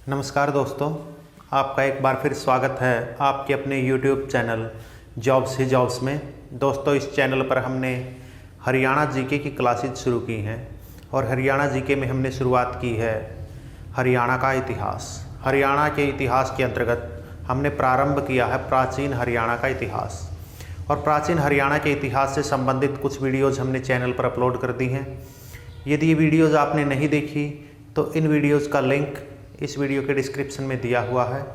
नमस्कार दोस्तों, आपका एक बार फिर स्वागत है आपके अपने YouTube चैनल जॉब्स ही जॉब्स में। दोस्तों, इस चैनल पर हमने हरियाणा जीके की क्लासेज शुरू की हैं और हरियाणा जीके में हमने शुरुआत की है हरियाणा का इतिहास। हरियाणा के इतिहास के अंतर्गत हमने प्रारंभ किया है प्राचीन हरियाणा का इतिहास और प्राचीन हरियाणा के इतिहास से संबंधित कुछ वीडियोज़ हमने चैनल पर अपलोड कर दी हैं। यदि ये वीडियोज़ आपने नहीं देखी तो इन वीडियोज़ का लिंक इस वीडियो के डिस्क्रिप्शन में दिया हुआ है,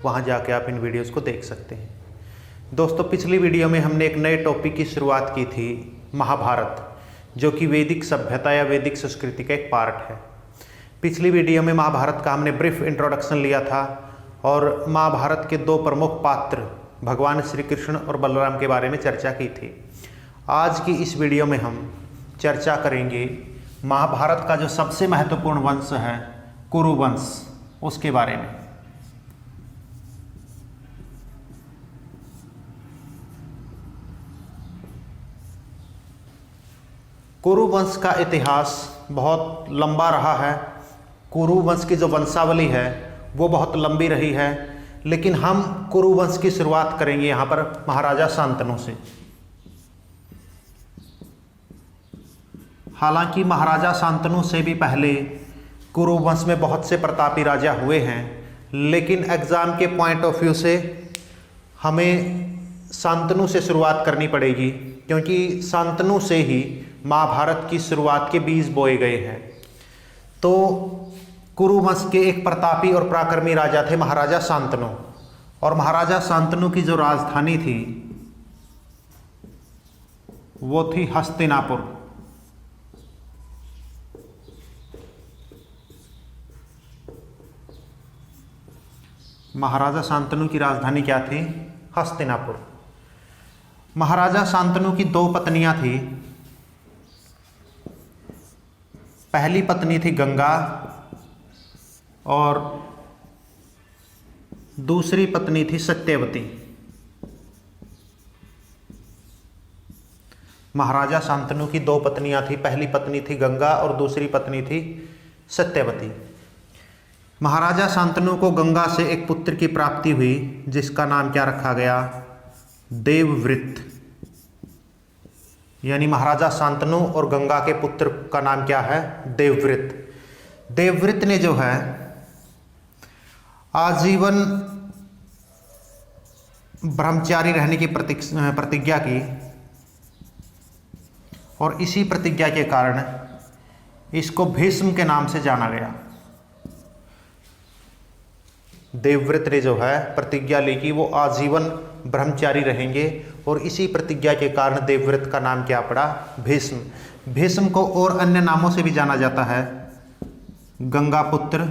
वहाँ जाके आप इन वीडियोज़ को देख सकते हैं। दोस्तों, पिछली वीडियो में हमने एक नए टॉपिक की शुरुआत की थी, महाभारत, जो कि वैदिक सभ्यता या वैदिक संस्कृति का एक पार्ट है। पिछली वीडियो में महाभारत का हमने ब्रीफ इंट्रोडक्शन लिया था और महाभारत के दो प्रमुख पात्र भगवान श्री कृष्ण और बलराम के बारे में चर्चा की थी। आज की इस वीडियो में हम चर्चा करेंगे महाभारत का जो सबसे महत्वपूर्ण वंश है, कुरु वंश, उसके बारे में। कुरु वंश का इतिहास बहुत लंबा रहा है। कुरु वंश की जो वंशावली है वो बहुत लंबी रही है, लेकिन हम कुरु वंश की शुरुआत करेंगे यहाँ पर महाराजा शांतनु से। हालांकि महाराजा शांतनु से भी पहले कुरु वंश में बहुत से प्रतापी राजा हुए हैं, लेकिन एग्ज़ाम के पॉइंट ऑफ व्यू से हमें शांतनु से शुरुआत करनी पड़ेगी, क्योंकि शांतनु से ही महाभारत की शुरुआत के बीज बोए गए हैं। तो कुरु वंश के एक प्रतापी और पराक्रमी राजा थे महाराजा शांतनु, और महाराजा शांतनु की जो राजधानी थी वो थी हस्तिनापुर। महाराजा शांतनु की राजधानी क्या थी? हस्तिनापुर। महाराजा शांतनु की दो पत्नियां थी। पहली पत्नी थी गंगा और दूसरी पत्नी थी सत्यवती। महाराजा शांतनु की दो पत्नियां थी, पहली पत्नी थी गंगा और दूसरी पत्नी थी सत्यवती। महाराजा शांतनु को गंगा से एक पुत्र की प्राप्ति हुई, जिसका नाम क्या रखा गया? देवव्रत। यानी महाराजा शांतनु और गंगा के पुत्र का नाम क्या है? देवव्रत। देवव्रत ने जो है आजीवन ब्रह्मचारी रहने की प्रतिज्ञा की, और इसी प्रतिज्ञा के कारण इसको भीष्म के नाम से जाना गया। देवव्रत ने जो है प्रतिज्ञा ली कि वो आजीवन ब्रह्मचारी रहेंगे, और इसी प्रतिज्ञा के कारण देवव्रत का नाम क्या पड़ा? भीष्म। भीष्म को और अन्य नामों से भी जाना जाता है, गंगा पुत्र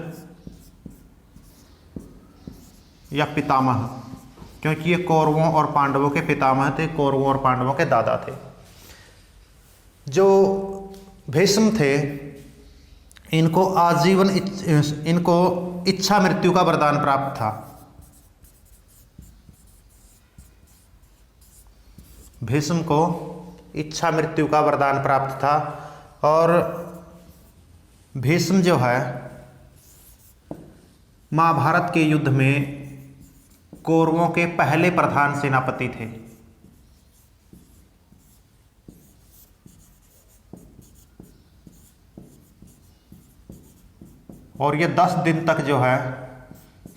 या पितामह, क्योंकि ये कौरवों और पांडवों के पितामह थे, कौरवों और पांडवों के दादा थे। जो भीष्म थे इनको आजीवन इनको इच्छा मृत्यु का वरदान प्राप्त था। भीष्म को इच्छा मृत्यु का वरदान प्राप्त था, और भीष्म जो है महाभारत के युद्ध में कौरवों के पहले प्रधान सेनापति थे। और ये 10 दिन तक जो है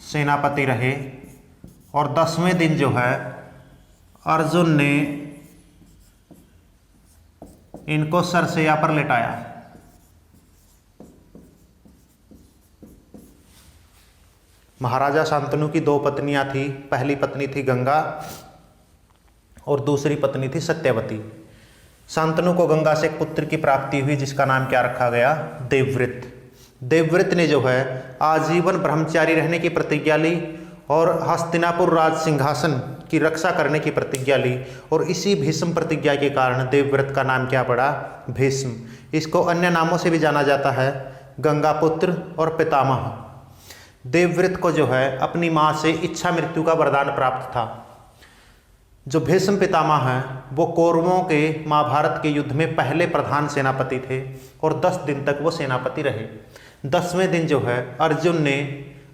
सेनापति रहे, और 10वें दिन जो है अर्जुन ने इनको सरसैया पर लेटाया। महाराजा शांतनु की दो पत्नियां थी, पहली पत्नी थी गंगा और दूसरी पत्नी थी सत्यवती। शांतनु को गंगा से एक पुत्र की प्राप्ति हुई, जिसका नाम क्या रखा गया? देवव्रत। देवव्रत ने जो है आजीवन ब्रह्मचारी रहने की प्रतिज्ञा ली और हस्तिनापुर राज सिंहासन की रक्षा करने की प्रतिज्ञा ली, और इसी भीष्म प्रतिज्ञा के कारण देवव्रत का नाम क्या पड़ा? भीष्म। इसको अन्य नामों से भी जाना जाता है, गंगा पुत्र और पितामह। देवव्रत को जो है अपनी माँ से इच्छा मृत्यु का वरदान प्राप्त था। जो भीष्म पितामह हैं वो कौरवों के महाभारत के युद्ध में पहले प्रधान सेनापति थे, और 10 दिन तक वो सेनापति रहे। 10वें दिन जो है अर्जुन ने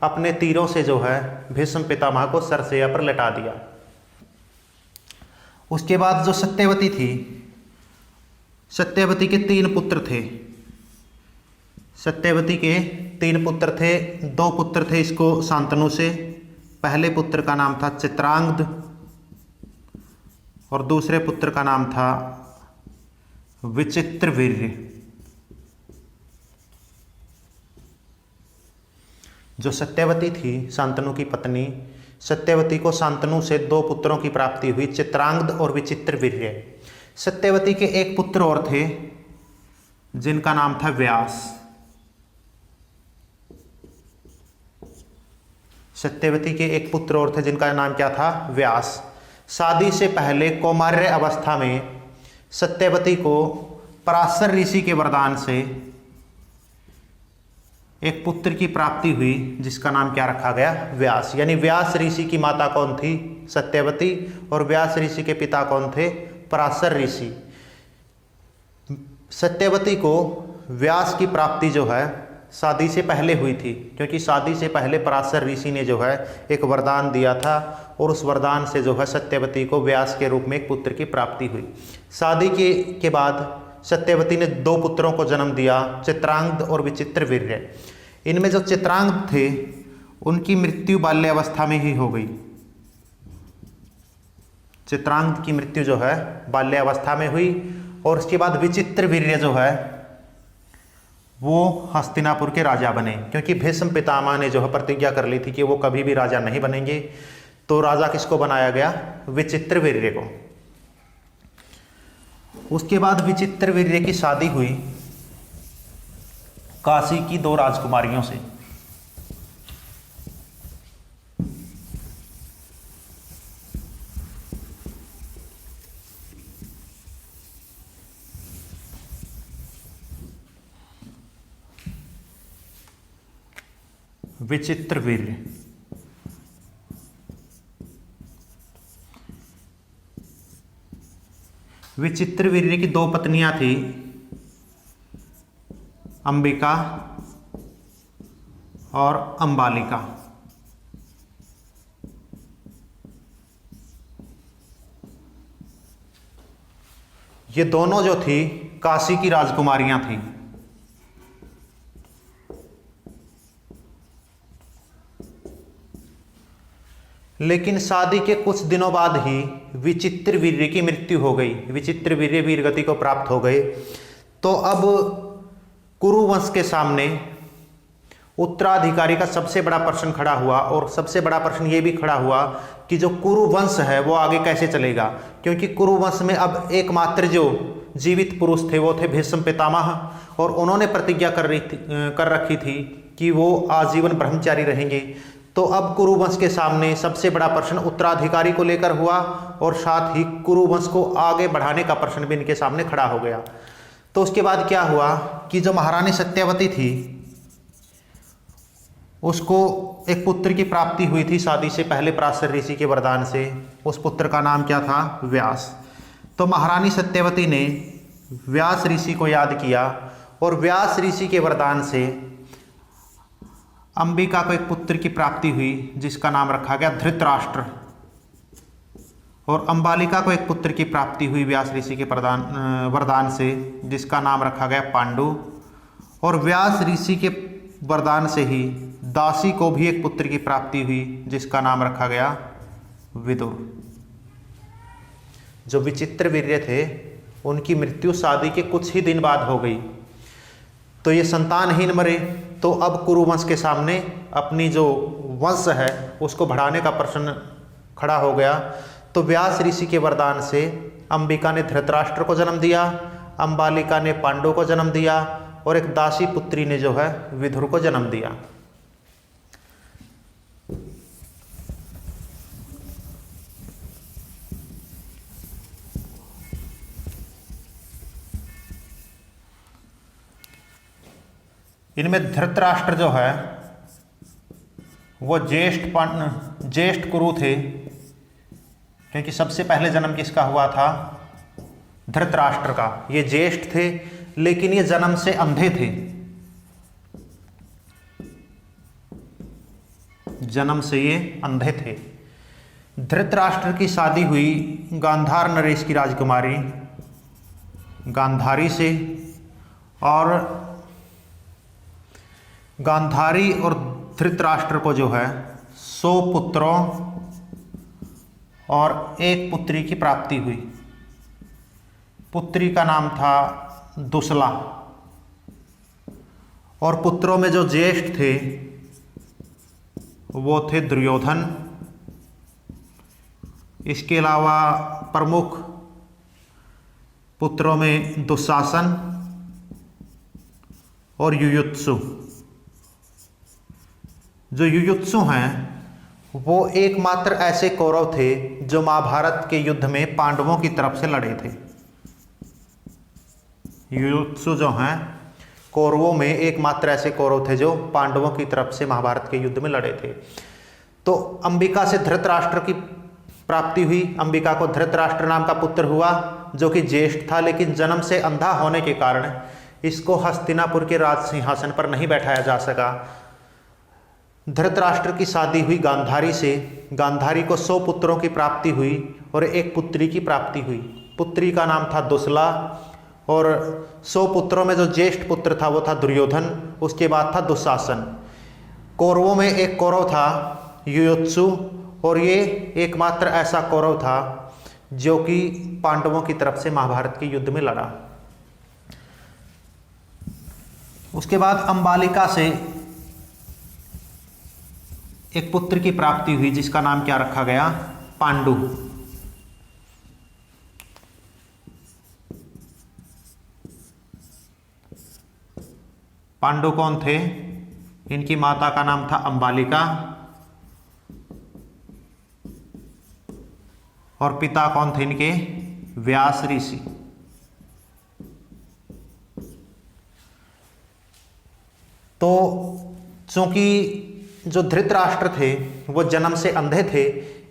अपने तीरों से जो है भीष्म पितामह को सरसैया पर लटा दिया। उसके बाद जो सत्यवती थी, सत्यवती के 3 पुत्र थे। सत्यवती के 3 पुत्र थे। 2 पुत्र थे इसको शांतनु से। पहले पुत्र का नाम था चित्रांगद और दूसरे पुत्र का नाम था विचित्रवीर्य। जो सत्यवती थी शांतनु की पत्नी, सत्यवती को शांतनु से 2 पुत्रों की प्राप्ति हुई, चित्रांगद और विचित्रवीर्य। सत्यवती के 1 पुत्र और थे जिनका नाम था व्यास। सत्यवती के 1 पुत्र और थे जिनका नाम क्या था? व्यास। शादी से पहले कौमार्य अवस्था में सत्यवती को पराशर ऋषि के वरदान से एक पुत्र की प्राप्ति हुई जिसका नाम क्या रखा गया? व्यास। यानी व्यास ऋषि की माता कौन थी? सत्यवती। और व्यास ऋषि के पिता कौन थे? पराशर ऋषि। सत्यवती को व्यास की प्राप्ति जो है शादी से पहले हुई थी, क्योंकि शादी से पहले पराशर ऋषि ने जो है एक वरदान दिया था और उस वरदान से जो है सत्यवती को व्यास के रूप में एक पुत्र की प्राप्ति हुई। शादी के बाद सत्यवती ने 2 पुत्रों को जन्म दिया, चित्रांगद और विचित्रवीर्य। इनमें जो चित्रांगद थे उनकी मृत्यु बाल्यावस्था में ही हो गई। चित्रांगद की मृत्यु जो है बाल्यावस्था में हुई और उसके बाद विचित्रवीर्य जो है वो हस्तिनापुर के राजा बने, क्योंकि भीष्म पितामह ने जो है प्रतिज्ञा कर ली थी कि वो कभी भी राजा नहीं बनेंगे। तो राजा किसको बनाया गया? विचित्रवीर्य को। उसके बाद विचित्रवीर्य की शादी हुई काशी की 2 राजकुमारियों से। विचित्रवीर्य, विचित्रवीर्य की 2 पत्नियां थी, अंबिका और अंबालिका। ये दोनों जो थी काशी की राजकुमारियां थीं। लेकिन शादी के कुछ दिनों बाद ही विचित्रवीर्य की मृत्यु हो गई। विचित्रवीर्य वीरगति को प्राप्त हो गए। तो अब कुरुवंश के सामने उत्तराधिकारी का सबसे बड़ा प्रश्न खड़ा हुआ, और सबसे बड़ा प्रश्न ये भी खड़ा हुआ कि जो कुरुवंश है वो आगे कैसे चलेगा, क्योंकि कुरुवंश में अब एकमात्र जो जीवित पुरुष थे वो थे भीष्म पितामह, और उन्होंने प्रतिज्ञा कर रखी थी कि वो आजीवन ब्रह्मचारी रहेंगे। तो अब कुरुवंश के सामने सबसे बड़ा प्रश्न उत्तराधिकारी को लेकर हुआ, और साथ ही कुरुवंश को आगे बढ़ाने का प्रश्न भी इनके सामने खड़ा हो गया। तो उसके बाद क्या हुआ कि जो महारानी सत्यवती थी उसको एक पुत्र की प्राप्ति हुई थी शादी से पहले पराशर ऋषि के वरदान से। उस पुत्र का नाम क्या था? व्यास। तो महारानी सत्यवती ने व्यास ऋषि को याद किया, और व्यास ऋषि के वरदान से अंबिका को एक पुत्र की प्राप्ति हुई जिसका नाम रखा गया धृतराष्ट्र, और अंबालिका को एक पुत्र की प्राप्ति हुई व्यास ऋषि के वरदान से जिसका नाम रखा गया पांडु, और व्यास ऋषि के वरदान से ही दासी को भी एक पुत्र की प्राप्ति हुई जिसका नाम रखा गया विदुर। जो विचित्रवीर्य थे उनकी मृत्यु शादी के कुछ ही दिन बाद हो गई। तो ये संतानहीन मरे। तो अब कुरुवंश के सामने अपनी जो वंश है उसको बढ़ाने का प्रश्न खड़ा हो गया। तो व्यास ऋषि के वरदान से अंबिका ने धृतराष्ट्र को जन्म दिया, अंबालिका ने पांडु को जन्म दिया, और एक दासी पुत्री ने जो है विदुर को जन्म दिया। इनमें धृतराष्ट्र जो है वो ज्येष्ठ कुरु थे, क्योंकि सबसे पहले जन्म किसका हुआ था? धृतराष्ट्र का। ये ज्येष्ठ थे लेकिन ये जन्म से अंधे थे। जन्म से ये अंधे थे। धृतराष्ट्र की शादी हुई गांधार नरेश की राजकुमारी गांधारी से, और गांधारी और धृतराष्ट्र को जो है 100 पुत्रों और एक पुत्री की प्राप्ति हुई। पुत्री का नाम था दुसला, और पुत्रों में जो ज्येष्ठ थे वो थे दुर्योधन। इसके अलावा प्रमुख पुत्रों में दुशासन और युयुत्सु। जो युयुत्सु हैं वो एकमात्र ऐसे कौरव थे जो महाभारत के युद्ध में पांडवों की तरफ से लड़े थे। युयुत्सु जो हैं कौरवों में एकमात्र ऐसे कौरव थे जो पांडवों की तरफ से महाभारत के युद्ध में लड़े थे। तो अंबिका से धृतराष्ट्र की प्राप्ति हुई। अंबिका को धृतराष्ट्र नाम का पुत्र हुआ जो कि ज्येष्ठ था, लेकिन जन्म से अंधा होने के कारण इसको हस्तिनापुर के राज सिंहासन पर नहीं बैठाया जा सका। धृतराष्ट्र की शादी हुई गांधारी से। गांधारी को 100 पुत्रों की प्राप्ति हुई और एक पुत्री की प्राप्ति हुई। पुत्री का नाम था दुसला, और 100 पुत्रों में जो ज्येष्ठ पुत्र था वो था दुर्योधन। उसके बाद था दुशासन। कौरवों में एक कौरव था युयुत्सु, और ये एकमात्र ऐसा कौरव था जो कि पांडवों की तरफ से महाभारत के युद्ध में लड़ा। उसके बाद अंबालिका से एक पुत्र की प्राप्ति हुई जिसका नाम क्या रखा गया? पांडु। पांडु कौन थे? इनकी माता का नाम था अंबालिका, और पिता कौन थे इनके? व्यास ऋषि। तो चूंकि जो धृतराष्ट्र थे वो जन्म से अंधे थे,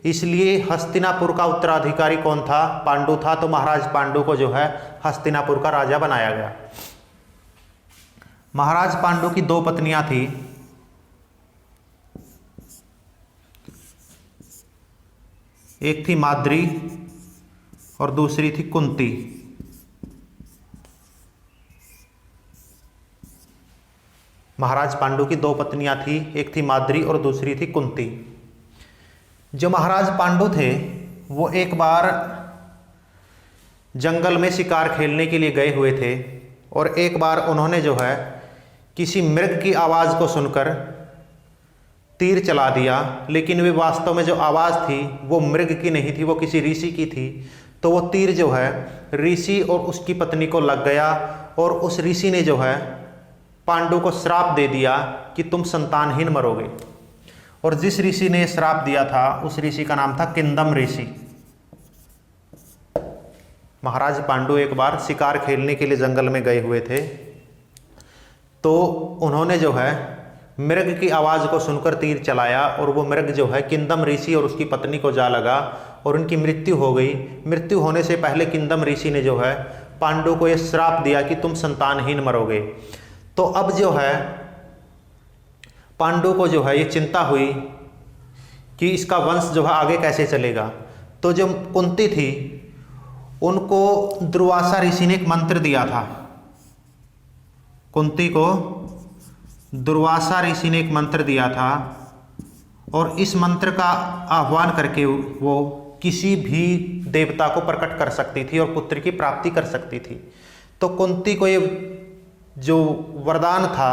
इसलिए हस्तिनापुर का उत्तराधिकारी कौन था? पांडु था। तो महाराज पांडु को जो है हस्तिनापुर का राजा बनाया गया। महाराज पांडु की 2 पत्नियां थी। एक थी माद्री और दूसरी थी कुंती। महाराज पांडु की 2 पत्नियां थी, एक थी माद्री और दूसरी थी कुंती। जो महाराज पांडु थे वो एक बार जंगल में शिकार खेलने के लिए गए हुए थे, और एक बार उन्होंने जो है किसी मृग की आवाज़ को सुनकर तीर चला दिया, लेकिन वे वास्तव में जो आवाज़ थी वो मृग की नहीं थी, वो किसी ऋषि की थी। तो वो तीर जो है ऋषि और उसकी पत्नी को लग गया, और उस ऋषि ने जो है पांडु को श्राप दे दिया कि तुम संतानहीन मरोगे। और जिस ऋषि ने श्राप दिया था उस ऋषि का नाम था किंदम ऋषि। महाराज पांडु एक बार शिकार खेलने के लिए जंगल में गए हुए थे, तो उन्होंने जो है मृग की आवाज़ को सुनकर तीर चलाया, और वो मृग जो है किंदम ऋषि और उसकी पत्नी को जा लगा और उनकी मृत्यु हो गई। मृत्यु होने से पहले किंदम ऋषि ने जो है पांडु को ये श्राप दिया कि तुम संतानहीन मरोगे। तो अब जो है पांडु को जो है ये चिंता हुई कि इसका वंश जो है आगे कैसे चलेगा। तो जो कुंती थी उनको दुर्वासा ऋषि ने एक मंत्र दिया था। कुंती को दुर्वासा ऋषि ने एक मंत्र दिया था, और इस मंत्र का आह्वान करके वो किसी भी देवता को प्रकट कर सकती थी और पुत्र की प्राप्ति कर सकती थी। तो कुंती को ये जो वरदान था,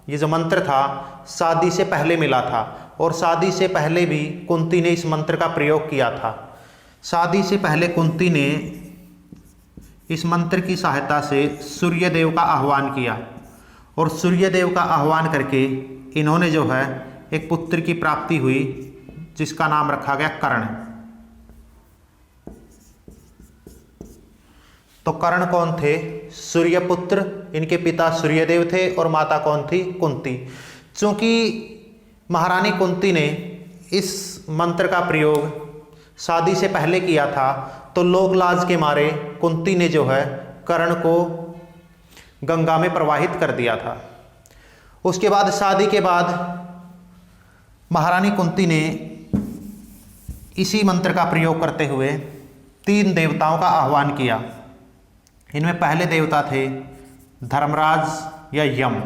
ये जो मंत्र था, शादी से पहले मिला था, और शादी से पहले भी कुंती ने इस मंत्र का प्रयोग किया था। शादी से पहले कुंती ने इस मंत्र की सहायता से सूर्यदेव का आह्वान किया, और सूर्यदेव का आह्वान करके इन्होंने जो है एक पुत्र की प्राप्ति हुई जिसका नाम रखा गया कर्ण। तो कर्ण कौन थे? सूर्यपुत्र। इनके पिता सूर्यदेव थे और माता कौन थी? कुंती। चूंकि महारानी कुंती ने इस मंत्र का प्रयोग शादी से पहले किया था, तो लोक लाज के मारे कुंती ने जो है कर्ण को गंगा में प्रवाहित कर दिया था। उसके बाद शादी के बाद महारानी कुंती ने इसी मंत्र का प्रयोग करते हुए 3 देवताओं का आह्वान किया। इनमें पहले देवता थे धर्मराज या यम।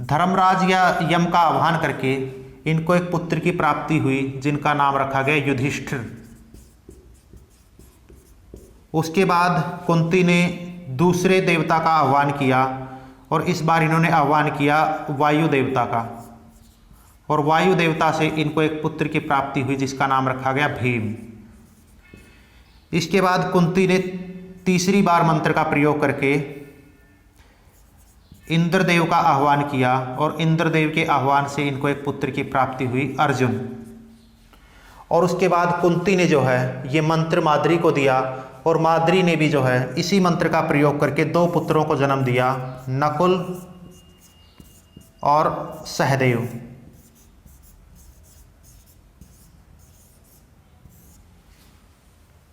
धर्मराज या यम का आह्वान करके इनको एक पुत्र की प्राप्ति हुई जिनका नाम रखा गया युधिष्ठिर। उसके बाद कुंती ने दूसरे देवता का आह्वान किया और इस बार इन्होंने आह्वान किया वायु देवता का, और वायु देवता से इनको एक पुत्र की प्राप्ति हुई जिसका नाम रखा गया भीम। इसके बाद कुंती ने तीसरी बार मंत्र का प्रयोग करके इंद्रदेव का आह्वान किया और इंद्रदेव के आह्वान से इनको एक पुत्र की प्राप्ति हुई अर्जुन। और उसके बाद कुंती ने जो है ये मंत्र माद्री को दिया और माद्री ने भी जो है इसी मंत्र का प्रयोग करके 2 पुत्रों को जन्म दिया, नकुल और सहदेव।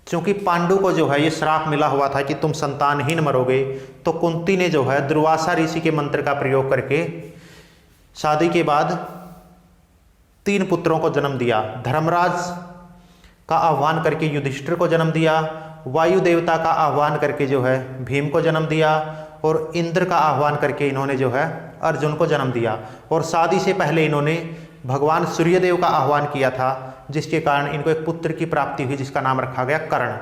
क्योंकि पांडु को जो है ये श्राप मिला हुआ था कि तुम संतानहीन मरोगे, तो कुंती ने जो है दुर्वासा ऋषि के मंत्र का प्रयोग करके शादी के बाद 3 पुत्रों को जन्म दिया। धर्मराज का आह्वान करके युधिष्ठिर को जन्म दिया, वायु देवता का आह्वान करके जो है भीम को जन्म दिया, और इंद्र का आह्वान करके इन्होंने जो है अर्जुन को जन्म दिया। और शादी से पहले इन्होंने भगवान सूर्यदेव का आह्वान किया था, जिसके कारण इनको एक पुत्र की प्राप्ति हुई जिसका नाम रखा गया कर्ण।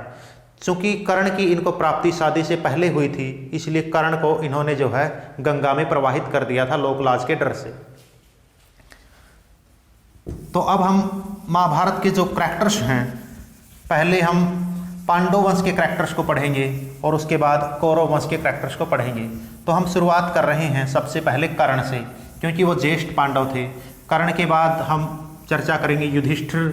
चूंकि कर्ण की इनको प्राप्ति शादी से पहले हुई थी, इसलिए कर्ण को इन्होंने जो है गंगा में प्रवाहित कर दिया था लोकलाज के डर से। तो अब हम महाभारत के जो कैरेक्टर्स हैं, पहले हम पांडव वंश के कैरेक्टर्स को पढ़ेंगे और उसके बाद कौरव वंश के कैरेक्टर्स को पढ़ेंगे। तो हम शुरुआत कर रहे हैं सबसे पहले कर्ण से, क्योंकि वो ज्येष्ठ पांडव थे। कर्ण के बाद हम चर्चा करेंगे युधिष्ठिर,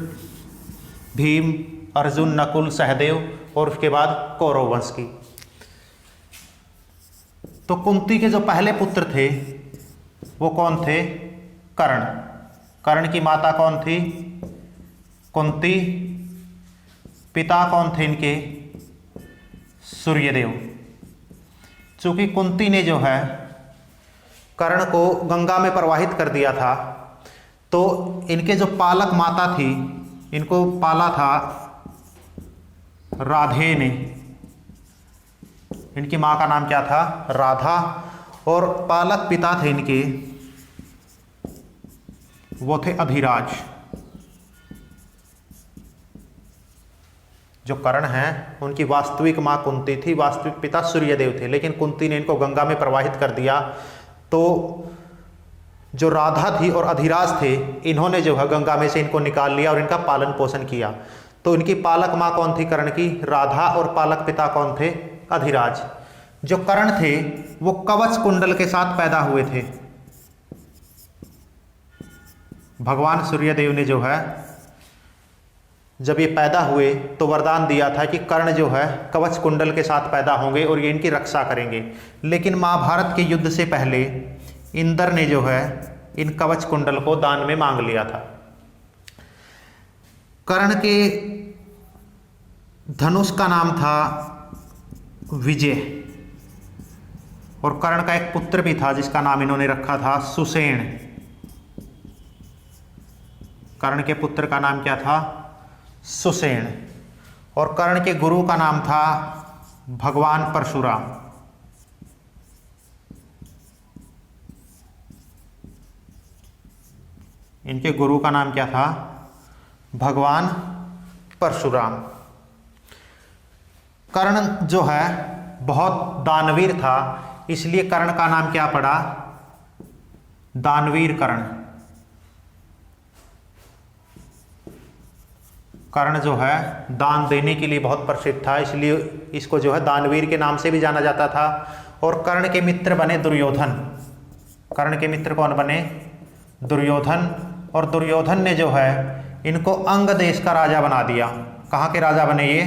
भीम, अर्जुन, नकुल, सहदेव, और उसके बाद कौरव वंश की। तो कुंती के जो पहले पुत्र थे वो कौन थे? कर्ण। कर्ण की माता कौन थी? कुंती। पिता कौन थे इनके? सूर्यदेव। चूंकि कुंती ने जो है कर्ण को गंगा में प्रवाहित कर दिया था, तो इनके जो पालक माता थी, इनको पाला था राधे ने। इनकी मां का नाम क्या था? राधा। और पालक पिता थे इनके, वो थे अधिराज। जो कर्ण हैं उनकी वास्तविक मां कुंती थी, वास्तविक पिता सूर्यदेव थे, लेकिन कुंती ने इनको गंगा में प्रवाहित कर दिया। तो जो राधा थी और अधिराज थे, इन्होंने जो है गंगा में से इनको निकाल लिया और इनका पालन पोषण किया। तो इनकी पालक माँ कौन थी कर्ण की? राधा। और पालक पिता कौन थे? अधिराज। जो कर्ण थे वो कवच कुंडल के साथ पैदा हुए थे। भगवान सूर्यदेव ने जो है जब ये पैदा हुए तो वरदान दिया था कि कर्ण जो है कवच कुंडल के साथ पैदा होंगे और ये इनकी रक्षा करेंगे। लेकिन महाभारत के युद्ध से पहले इंद्र ने जो है इन कवच कुंडल को दान में मांग लिया था। कर्ण के धनुष का नाम था विजय, और कर्ण का एक पुत्र भी था जिसका नाम इन्होंने रखा था सुसेन। कर्ण के पुत्र का नाम क्या था? सुसेन। और कर्ण के गुरु का नाम था भगवान परशुराम। इनके गुरु का नाम क्या था? भगवान परशुराम। कर्ण जो है बहुत दानवीर था, इसलिए कर्ण का नाम क्या पड़ा? दानवीर कर्ण। कर्ण जो है दान देने के लिए बहुत प्रसिद्ध था, इसलिए इसको जो है दानवीर के नाम से भी जाना जाता था। और कर्ण के मित्र बने दुर्योधन। कर्ण के मित्र कौन बने? दुर्योधन। और दुर्योधन ने जो है इनको अंग देश का राजा बना दिया। कहाँ के राजा बने ये?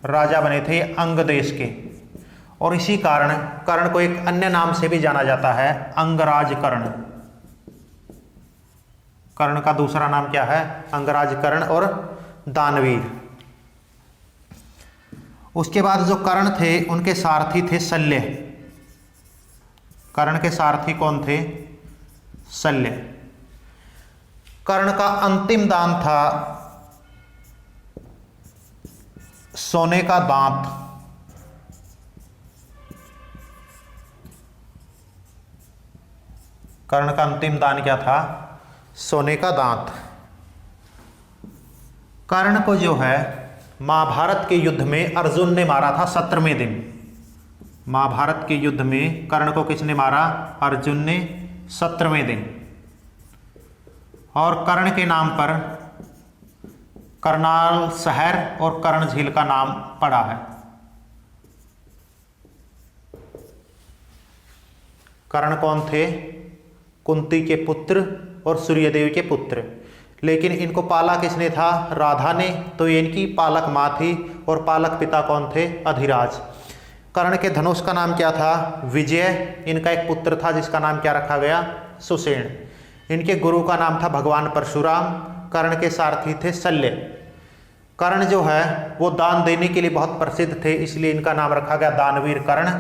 राजा बने थे अंग देश के। और इसी कारण कर्ण को एक अन्य नाम से भी जाना जाता है, अंगराज कर्ण। कर्ण का दूसरा नाम क्या है? अंगराज कर्ण और दानवीर। उसके बाद जो कर्ण थे उनके सारथी थे शल्य। कर्ण के सारथी कौन थे? शल्य। कर्ण का अंतिम दान था सोने का दांत। कर्ण का अंतिम दान क्या था? सोने का दांत। कर्ण को जो है महाभारत के युद्ध में अर्जुन ने मारा था 17वें दिन। महाभारत के युद्ध में कर्ण को किसने मारा? अर्जुन ने 17वें दिन। और कर्ण के नाम पर करनाल शहर और कर्ण झील का नाम पड़ा है। कर्ण कौन थे? कुंती के पुत्र और सूर्यदेव के पुत्र। लेकिन इनको पाला किसने था? राधा ने। तो ये इनकी पालक माँ थी और पालक पिता कौन थे? अधिराज। कर्ण के धनुष का नाम क्या था? विजय। इनका एक पुत्र था जिसका नाम क्या रखा गया? सुषेण। इनके गुरु का नाम था भगवान परशुराम। कर्ण के सारथी थे शल्य। कर्ण जो है वो दान देने के लिए बहुत प्रसिद्ध थे, इसलिए इनका नाम रखा गया दानवीर कर्ण।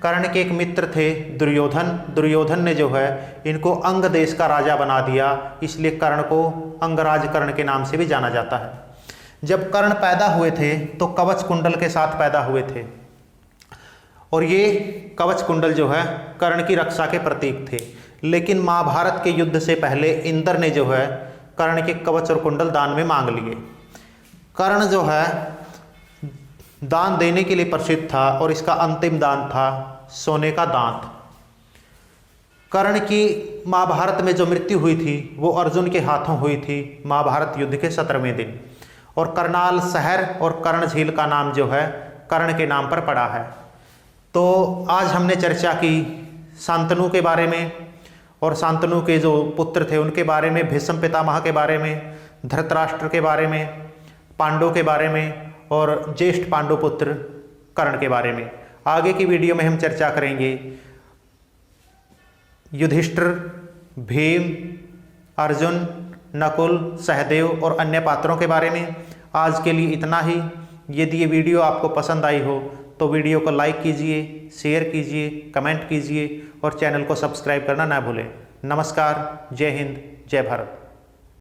कर्ण के एक मित्र थे दुर्योधन। दुर्योधन ने जो है इनको अंग देश का राजा बना दिया, इसलिए कर्ण को अंगराज कर्ण के नाम से भी जाना जाता है। जब कर्ण पैदा हुए थे तो कवच कुंडल के साथ पैदा हुए थे, और ये कवच कुंडल जो है कर्ण की रक्षा के प्रतीक थे। लेकिन महाभारत के युद्ध से पहले इंद्र ने जो है कर्ण के कवच और कुंडल दान में मांग लिए। कर्ण जो है दान देने के लिए प्रसिद्ध था और इसका अंतिम दान था सोने का दांत। कर्ण की महाभारत में जो मृत्यु हुई थी वो अर्जुन के हाथों हुई थी महाभारत युद्ध के 17वें दिन। और करनाल शहर और कर्ण झील का नाम जो है कर्ण के नाम पर पड़ा है। तो आज हमने चर्चा की शांतनु के बारे में, और शांतनु के जो पुत्र थे उनके बारे में, भीष्म पितामह के बारे में, धृतराष्ट्र के बारे में, पांडव के बारे में, और ज्येष्ठ पांडुपुत्र कर्ण के बारे में। आगे की वीडियो में हम चर्चा करेंगे युधिष्ठिर, भीम, अर्जुन, नकुल, सहदेव और अन्य पात्रों के बारे में। आज के लिए इतना ही। यदि ये वीडियो आपको पसंद आई हो तो वीडियो को लाइक कीजिए, शेयर कीजिए, कमेंट कीजिए और चैनल को सब्सक्राइब करना ना भूलें। नमस्कार, जय हिंद, जय भारत।